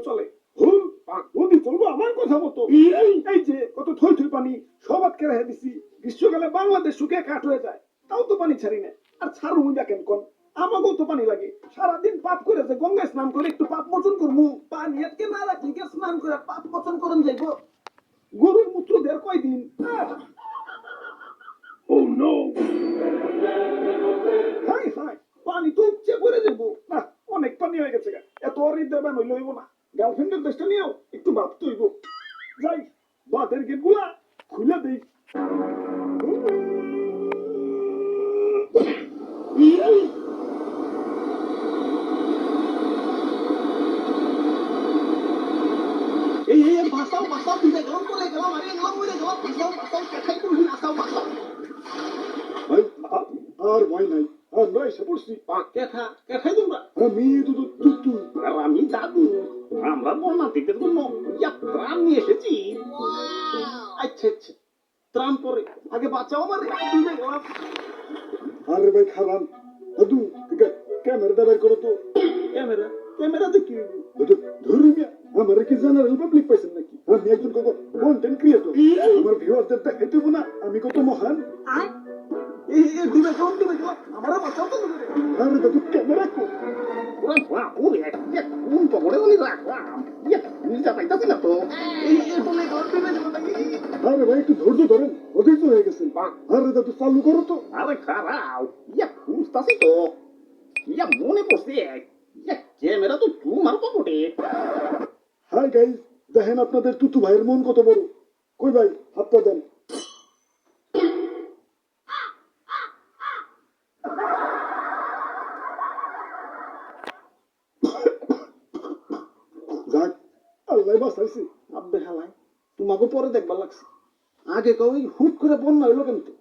চলে। ভুল নদী চলবো আমার কথা মতো। এই যে কত থই থই পানি সব আটকে রেখে দিছি। গ্রীষ্মকালে বাংলাদেশ শুকিয়ে কাঠ হয়ে যায়, তাও তো পানি ছাড়ি না। আর ছাড়ু দেখেন কোন আমাকেও তো পানি লাগে। সারাদিন পাপ করে যে গঙ্গায় স্নান করে একটু পাপ মোচন করবো, পানি আটকে না রাখলে স্নান করে পাপ মোচন করেন যাইব। গরুর মূত্র দেড় কয়দিন। Oh no! হাই হাই, পানি তো উপচে পড়ে যাবো না। অনেক পানি হয়ে গেছে, এত হৃদয় বান হইলে হইব না। গার্লফ্রেন্ডের দেশটা নিয়েও একটু ভাবতে হইব। যাই বাদের গেট গুলা খুলে দিই। এই ভাষাও ভাষাও দিতে গেলাম, করে গেলাম, আরে গেলাম, মরে গেলাম, ভাষাও ভাষাও কেঠাই করবি, ভাষাও ভাষাও। ভাই আর ভয় নাই, আমরা এসে পড়ছি। কেঠা কেঠাই তোমরা? আমি আর আমি দাদু। আমরা বন্যার্থীদের জন্য ত্রাণ নিয়ে এসেছি। আচ্ছা আচ্ছা, ত্রাণ পরে আগে বাঁচাও আমার ডুবে গেলাম। আরে ভাই খারাপ দাদু, ক্যামেরাটা বের করো তো। ক্যামেরা ক্যামেরা দেখি ধরুন আমার কি জেনারেল পাবলিক পাইছেন নাকি? আমি একজন কন্টেন্ট ক্রিয়েটর, আমার ভিউয়ারদের দেখাইতে হবে না আমি কত মহান। এই ডুবে গেলাম, ডুবে গেলাম, আমার বাঁচাও তো। আরে দাদু ক্যামেরা কো, ওরা বাপুরে কোন পকড়ে উনি রাখলাম, নিজা পাইতাছি না তো। এই বলে গেলাম, ডুবে গেলাম নাকি? আরে ভাই একটু ধৈর্য ধরেন, অধৈর্য হয়ে গেছেন। আরে দাদু চালু করো তো। আরে খারাপ খুঁজতাছি তো, মনে পড়ছে ক্যামেরা তো তোমার পকেটে। হাই গাইস, দেখেন আপনাদের তুতু ভাইয়ের মন কত বড়। কই ভাই হাতটা দেন। যাক আল্লাহ বাঁচাইছে। আব্বে হালাই তোমাকে পরে দেখবার লাগছে, আগে কই হুট করে বন্যা হইলো কেন? তো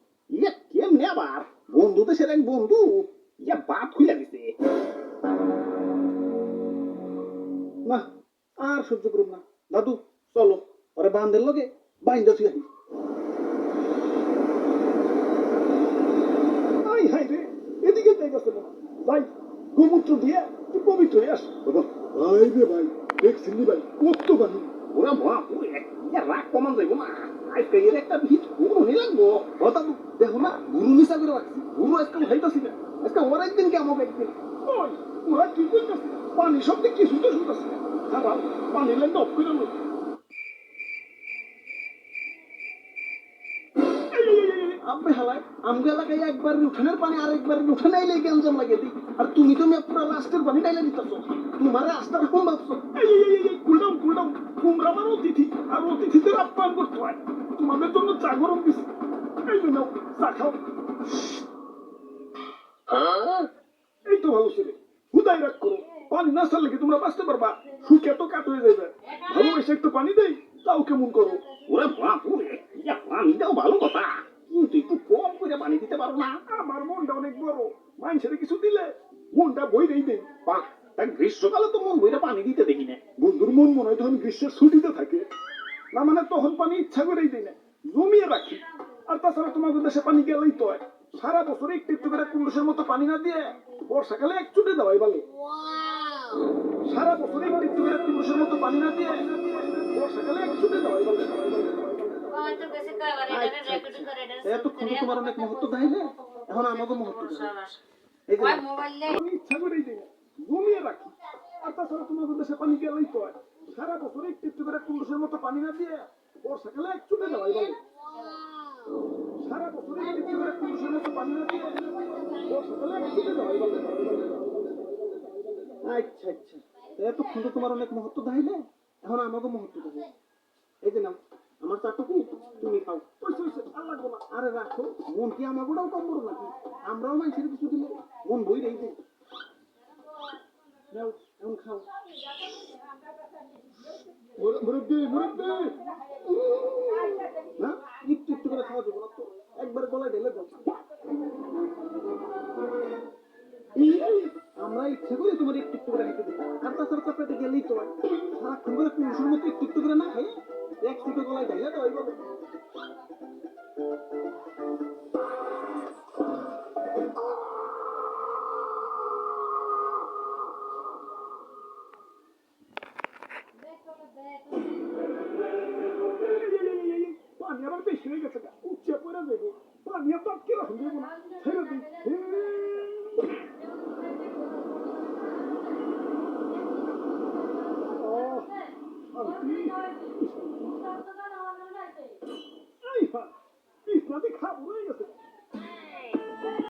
কেমনে আবার বন্ধু দেশের এক বন্ধু বাদ খুলে দিছে। না আর সহ্য করুন না দাদু, চলো ওরে বান্ধের লগে বাইন্দা থুই আহি। হাই হাই রে, এদিকে যাইতেছে না। ভাই গোমূত্র দিয়ে তুই পবিত্র হয়ে আস। বাবা ভাই রে ভাই, দেখছিস ভাই কত পানি। ওরা মহাপুরে রাগ কমান যাইব না, আজকে এর একটা ভিত গুরুনি লাগবো। দাদু দেখো না গুরু মিশা করে রাখছি, গুরু আজকে উঠাইতেছি না, আজকে ওর একদিন কে আমাকে একদিন। ওই ওরা কি করতেছে? পানি শব্দে কিছু তো শুনতেছি না। খারাপ পানি লাইন অফ করে লো। আপনি হালাই আমগো এলাকায় একবার উঠানের পানি আরেকবার উঠানে আইলে গেঞ্জাম লাগে দিই, আর তুমি তো পুরো লাস্টের পানি টাইলে দিতেছো। তোমার রাস্তাটা কম ভাবছো। কুলডাউন কুলডাউন, তোমরা আমার অতিথি, আর অতিথিদের আপ্যায়ন করতে হয়। তোমাদের জন্য চা গরম দিছি, এই জন্য চা খাও। এই তো ভালো ছেলে, হুদাই রাগ করো। পানি না ছাড়লে কি তোমরা বাঁচতে পারবা? শুকে তো কাট হয়ে যাবে। ভালোবেসে একটু পানি দেই, তাও কেমন করো। ওরে বাপুরে, পানি দাও ভালো কথা, কিন্তু একটু কম করে পানি দিতে পারো না? আমার মনটা অনেক বড়, মানুষের কিছু দিলে মনটা বইরেই দেই। বাহ, তাই গ্রীষ্মকালে তো মন বইরে পানি দিতে দেখি না। বন্ধুর মন মনে হয় তখন গ্রীষ্মের ছুটিতে থাকে না, মানে তখন পানি ইচ্ছা করেই দেই না, জমিয়ে রাখি। আর তাছাড়া তোমাদের দেশে পানি গেলেই তো হয়, সারা বছর একটু একটু করে কুন্ডুসের মতো পানি না দিয়ে বর্ষাকালে এক চুটে দেওয়াই ভালো। সারা বছর একটু একটু করে কুন্ডুসের মতো পানি না দিয়ে বর্ষাকালে এক চুটে দেওয়াই ভালো। এতক্ষণ তোমার অনেক মুহূর্ত দেয় না, এখন আমাকে মুহূর্ত আমি ইচ্ছা করেই দিই না, জমিয়ে রাখি। আর তাছাড়া তোমাদের দেশে পানি গেলেই তো হয়, সারা বছর একটু একটু করে কুন্ডুসের মতো পানি না দিয়ে বর্ষাকালে এক চুটে দেওয়াই ভালো। সারা বছর একটু একটু করে কুন্ডুসের মতো পানি না দিয়ে বর্ষাকালে এক চুটে দেওয়াই ভালো। আচ্ছা আচ্ছা, এতক্ষণ তো তোমার অনেক মুহূর্ত দেয় না, এখন আমাকে মুহূর্ত দেয়। এই যে নাও আমার চাটুকু, তুমি খাও। আরে রাখো, মন কি আমাকেও কম বড় নাকি? আমরাও মানুষের কিছু দিলে মন বই রেই দেয়। নাও এখন খাও। না একটু একটু করে খাওয়া যাবো না তো, একবার গলায় ঢেলে দাও। আমরা ইচ্ছে করি তোমার একটু একটু করে খেতে দিই, আর তাছাড়া চাপড়াতে গেলেই তো সারাক্ষণ করে পুরুষের মতো একটু একটু করে না খাই এক ফুটো গলায় ঢেলে দাও। এইভাবে পানি আবার বেশি হয়ে গেছে উচ্চে পড়ে যাবো পানি আবার কিরকম দেবো না ছেড়ে দিই